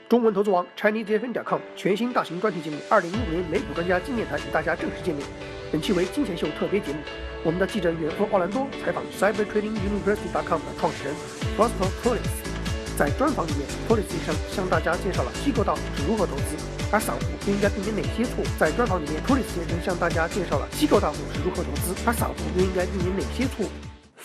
中文投资王 ChineseFN.com 全新大型专题节目2015年美股专家经验谈与大家正式见面。本期为金钱秀特别节目，我们的记者远赴奥兰多采访 CyberTradingUniversity.com 的创始人 Fausto。在专访里面 ，Fausto 先生向大家介绍了机构大户是如何投资，而散户又应该避免哪些错误。在专访里面 ，Fausto 先生向大家介绍了机构大户是如何投资，而散户又应该避免哪些错误。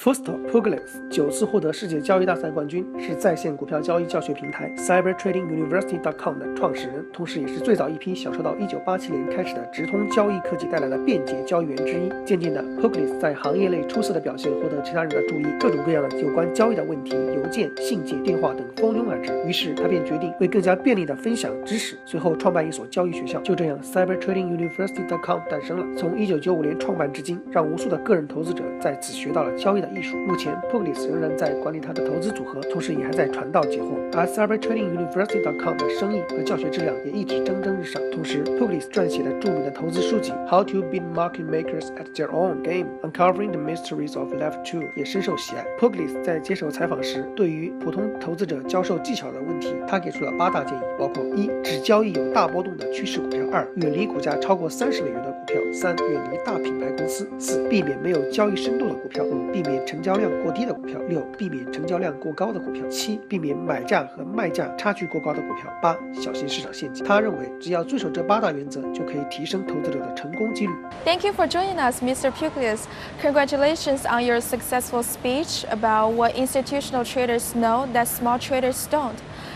Fausto pugliese 9次获得世界交易大赛冠军，是在线股票交易教学平台 CyberTradingUniversity.com 的创始人，同时也是最早一批享受到1987年开始的直通交易科技带来的便捷交易员之一。渐渐的 ，pugliese 在行业内出色的表现获得其他人的注意，各种各样的有关交易的问题、邮件、信件、电话等蜂拥而至。于是他便决定为更加便利的分享知识，随后创办一所交易学校。就这样 ，CyberTradingUniversity.com 诞生了。从1995年创办至今，让无数的个人投资者在此学到了交易的艺术。目前 pugliese 仍然在管理他的投资组合，同时也还在传道解惑。而 CyberTradingUniversity.com 的生意和教学质量也一直蒸蒸日上。同时 pugliese 撰写的著名的投资书籍 How to Beat Market Makers at Their Own Game Uncovering the Mysteries of Level 2也深受喜爱。pugliese 在接受采访时，对于普通投资者教授技巧的问题，他给出了8大建议，包括1、只交易有大波动的趋势股票；2、远离股价超过30美元的股票；3、远离大品牌公司；4、避免没有交易深度的股票；5、避免成交量过低的股票；6、避免成交量过高的股票；7、避免买价和卖价差距过高的股票；8、小心市场陷阱。他认为，只要遵守这8大原则，就可以提升投资者的成功几率。Thank you for joining us, Mr. Pugliese. Congratulations on your successful speech about what institutional traders know that small traders don't.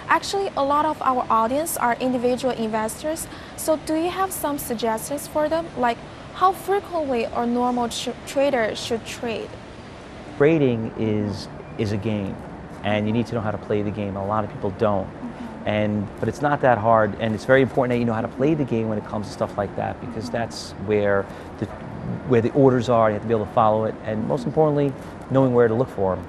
Actually, a lot of our audience are individual investors, so do you have some suggestions for them, like how frequently a normal trader should trade? Trading is a game, and you need to know how to play the game. A lot of people don't, but it's not that hard, and it's very important that you know how to play the game when it comes to stuff like that, because that's where the orders are. You have to be able to follow it, and most importantly, knowing where to look for them.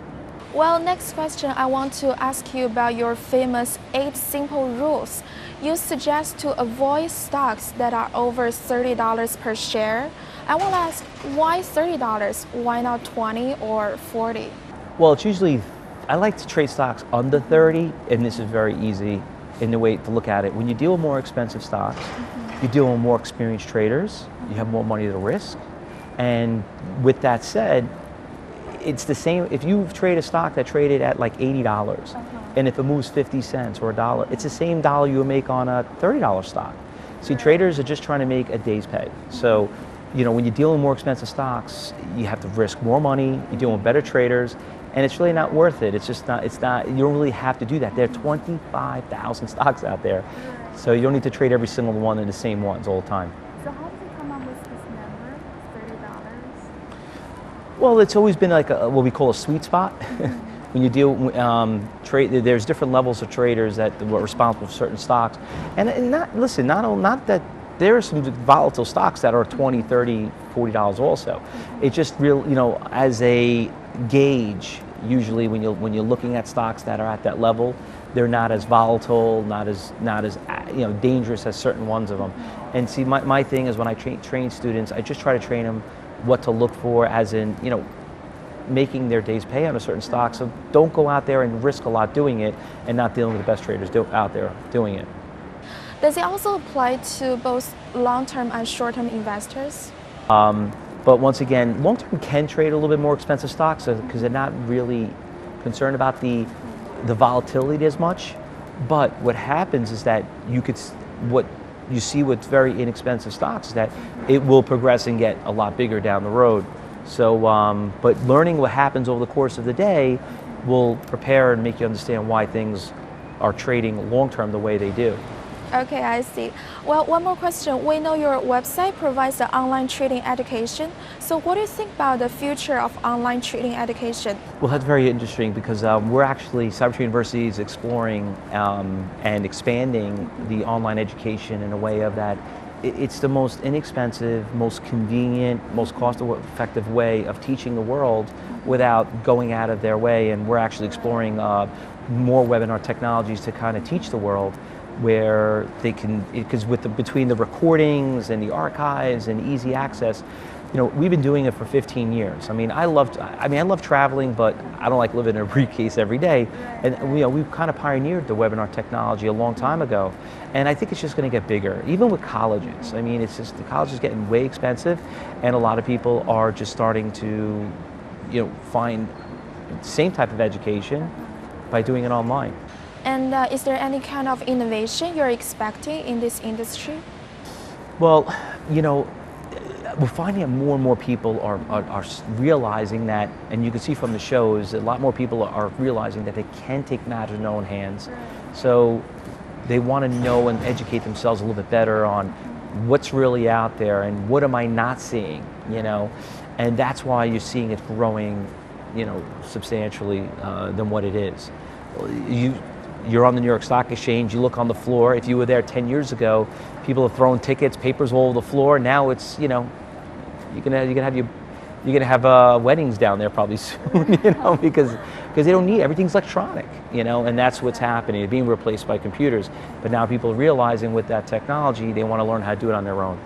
Well, next question, I want to ask you about your famous 8 simple rules. You suggest to avoid stocks that are over $30 per share. I want to ask, why $30? Why not 20 or 40? Well, it's usually, I like to trade stocks under 30, and this is very easy in the way to look at it. When you deal with more expensive stocks, you deal with more experienced traders, you have more money to risk, and with that said, it's the same if you trade a stock that traded at like $80, and if it moves 50 cents or $1, it's the same dollar you would make on a $30 stock. See, traders are just trying to make a day's pay. So, you know, when you're dealing with more expensive stocks, you have to risk more money, you're dealing with better traders, and it's really not worth it. It's not, you don't really have to do that. There are 25,000 stocks out there, so you don't need to trade every single one in the same ones all the time. So how did you come up with this number, $30? Well, it's always been like what we call a sweet spot. When you deal there's different levels of traders that were responsible for certain stocks, and not that there are some volatile stocks that are $20, $30, $40 also. It's just real, you know, as a gauge. Usually, when you're looking at stocks that are at that level, they're not as volatile, not as you know, dangerous as certain ones of them. And see, my thing is when I train students, I just try to train them what to look for, as in, you know, making their day's pay on a certain stock. So don't go out there and risk a lot doing it and not dealing with the best traders out there doing it. Does it also apply to both long-term and short-term investors? But once again, long-term can trade a little bit more expensive stocks because they're not really concerned about the volatility as much. But what happens is that what you see with very inexpensive stocks is that it will progress and get a lot bigger down the road. So, but learning what happens over the course of the day will prepare and make you understand why things are trading long-term the way they do. Okay, I see. Well, one more question. We know your website provides the online trading education. So what do you think about the future of online trading education? Well, that's very interesting because we're actually, Cyber University is exploring and expanding the online education in a way of that it's the most inexpensive, most convenient, most cost-effective way of teaching the world without going out of their way. And we're actually exploring more webinar technologies to kind of teach the world, where they can, because between the recordings and the archives and easy access, we've been doing it for 15 years. I mean, I love traveling, but I don't like living in a briefcase every day. And we've kind of pioneered the webinar technology a long time ago. And I think it's just going to get bigger, even with colleges. I mean, it's just the college is getting way expensive, and a lot of people are just starting to, find the same type of education by doing it online. And is there any kind of innovation you're expecting in this industry? Well, we're finding that more and more people are realizing that, and you can see from the shows, a lot more people are realizing that they can take matters in their own hands. So they want to know and educate themselves a little bit better on what's really out there and what am I not seeing, and that's why you're seeing it growing, substantially than what it is. You're on the New York Stock Exchange, you look on the floor. If you were there 10 years ago, people have thrown tickets, papers all over the floor. Now it's, you're gonna have weddings down there probably soon, because they don't need, everything's electronic, and that's what's happening. It's being replaced by computers. But now people are realizing with that technology, they want to learn how to do it on their own.